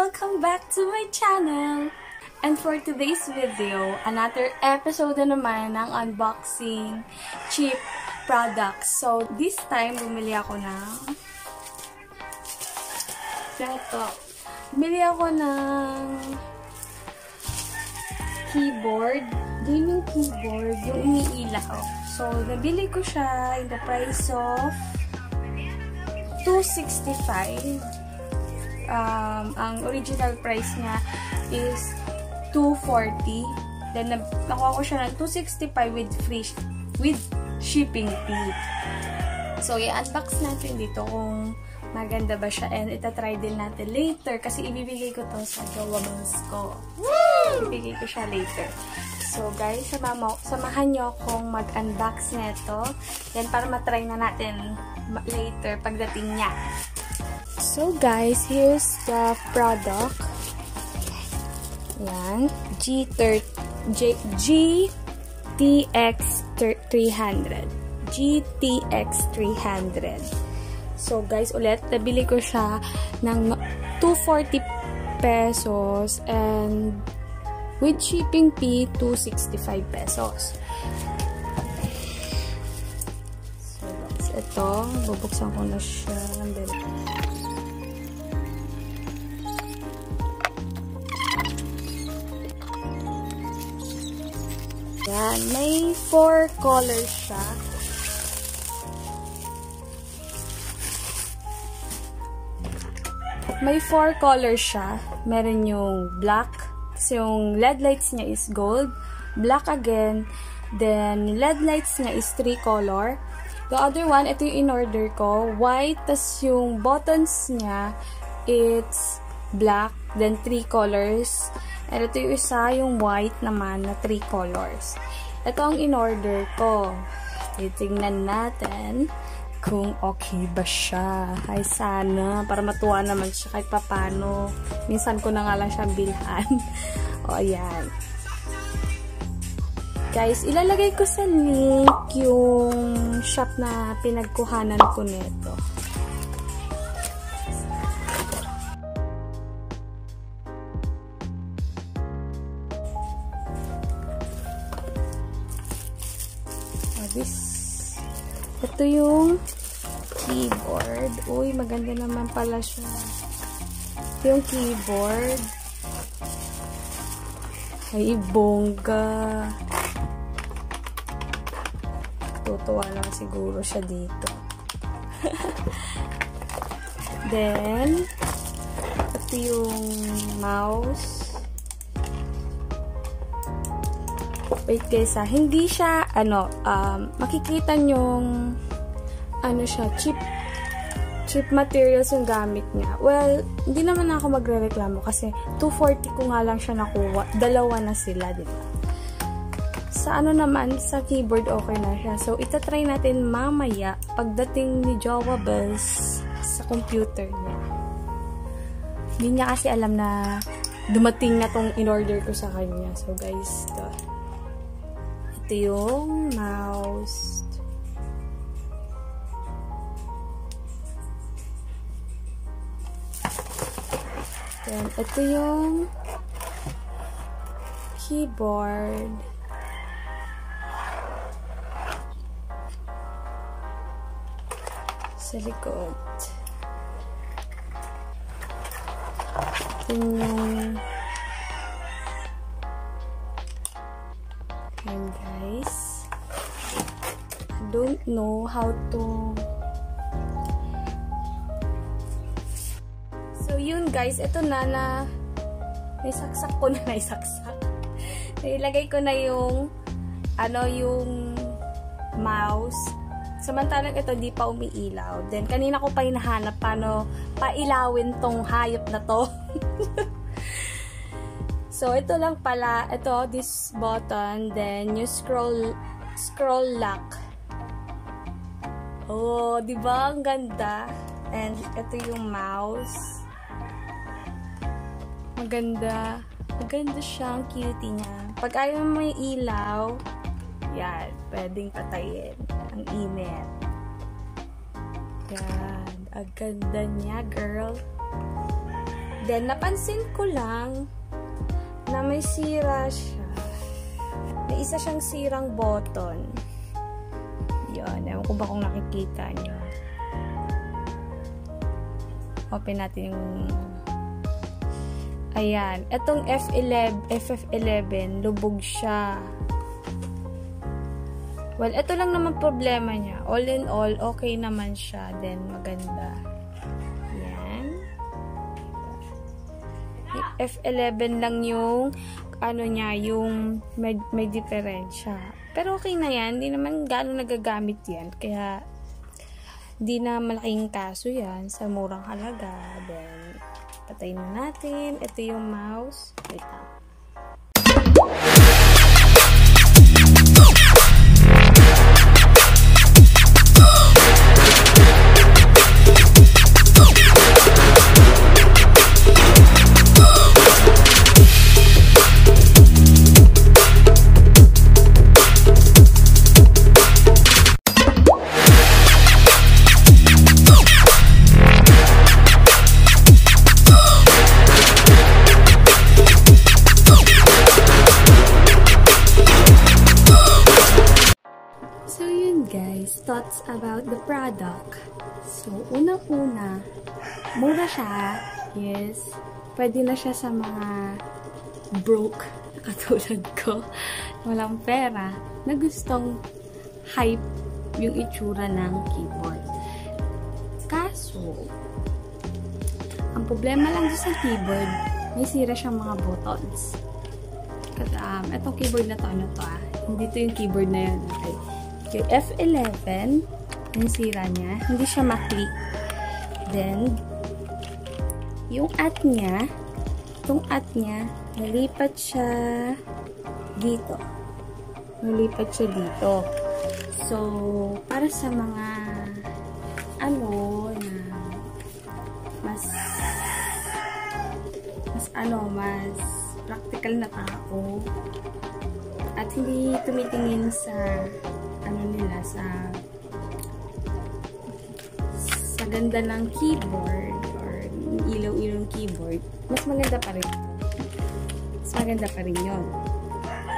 Welcome back to my channel! And for today's video, another episode na naman ng unboxing cheap products. So, this time, bumili ako ng keyboard, gaming keyboard, yung umiilaw. So, nabili ko siya in the price of $265. Ang original price niya is $240. Then, nakuha ko siya ng $265 with shipping fee. So, i-unbox natin dito kung maganda ba siya. And, itatry din natin later kasi ibibigay ko to sa jovenzaa ko. Ibibigay ko siya later. So, guys, samahan nyo akong mag-unbox nito. Yan, para matry na natin later pagdating niya. So, guys, here's the product. Yan. Gtx-300. Gtx-300. So, guys, ulit, nabili ko siya ng $240 pesos and with shipping fee, $265 pesos. So, guys, ito, bubuksan ko na siya. Yan, may 4 colors siya. May 4 colors siya. Meron yung black. So, yung LED lights niya is gold. Black again. Then, LED lights niya is 3 color. The other one, ito yung in-order ko. White. Tas yung buttons niya, it's black. Then, 3 colors. And ito yung isa, yung white naman na 3 colors. Ito ang in-order ko. Titingnan natin kung okay ba siya. Ay, sana. Para matuwa naman siya kahit papano. Minsan ko na nga lang siyang bilhan. O, ayan. Guys, ilalagay ko sa link yung shop na pinagkuhanan ko nito. Ito yung keyboard. Uy, maganda naman pala siya. Ito yung keyboard. Ay, bongga. Tutuwa lang siguro siya dito. Then, ito yung mouse. Wait guys, hindi siya, makikita nyong, siya, cheap materials yung gamit niya. Well, hindi naman ako magre-reklamo kasi $240 ko nga lang siya nakuha. Dalawa na sila, diba? Sa sa keyboard, okay na siya. So, itatry natin mamaya pagdating ni jovenzaa sa computer niya. Hindi niya kasi alam na dumating na tong in-order ko sa kanya. So, guys, ito yung mouse. Then, ito yung keyboard. Sa likod. Ito yung and guys, I don't know how to. So yun guys, ito na naisaksak ko na naisaksak. Nailagay ko na yung yung mouse. Samantalang ito di pa umiilaw. Then kanina ko pa hinahanap paano pailawin tong hayop na to. So, ito lang pala. Ito, this button. Then, yung scroll lock. Oh, diba? Ang ganda. And, ito yung mouse. Maganda. Maganda siya. Ang cutie niya. Pag ayaw may ilaw, yan. Pwedeng patayin. Ang init. Yan. Ang ganda niya, girl. Then, napansin ko lang na may sira siya. May isa siyang sirang button. Yun. Ewan ko ba kung nakikita nyo. Open natin yung... Ayan. Itong FF11, lubog siya. Well, ito lang naman problema niya. All in all, okay naman siya. Then, maganda. Ayan. F11 lang yung ano niya, yung may diferensya. Pero okay na yan. Hindi naman gano'ng nagagamit yan. Kaya, hindi na malaking kaso yan sa murang halaga. Then, patayin na natin. Ito yung mouse. Wait lang. Thoughts about the product. So, unang-una, mura siya. Yes. Pwede na siya sa mga broke katulad ko. Walang pera. Na gustong hype yung itsura ng keyboard. Kaso, ang problema lang sa keyboard, may sira siyang mga buttons. Itong keyboard na to, hindi to yung keyboard na yun. Okay. Yung F11, yung sira niya, hindi siya maklik. Then, yung itong at niya, nalipat siya dito. So, para sa mga na mas practical na tao at hindi tumitingin sa sa ganda ng keyboard or ilaw-ilaw ng keyboard, mas maganda pa rin yun.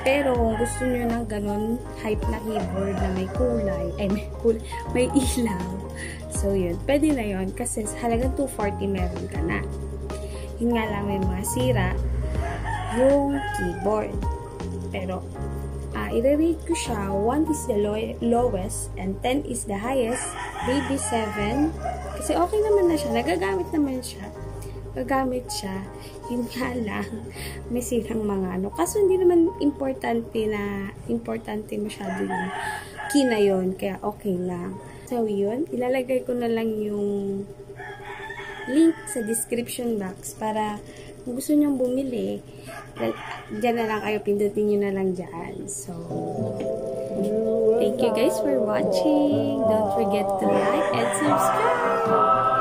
Pero kung gusto nyo ng ganun hype na keyboard na may kulay, may ilaw, so yun, pwede na yun kasi sa halagang 240 meron ka na. Yun nga lang, may mga sira yung keyboard. Pero i-rate ko siya, 1 is the lowest and 10 is the highest, maybe 7. Kasi okay naman na siya, nagagamit siya. Yun nga lang, may sirang mga kaso hindi naman importante masyado yung key na yun, kaya okay lang. So yun, ilalagay ko na lang yung link sa description box para kung gusto nyong bumili, dyan na lang kayo, pindutin nyo na lang dyan. So, thank you guys for watching. Don't forget to like and subscribe.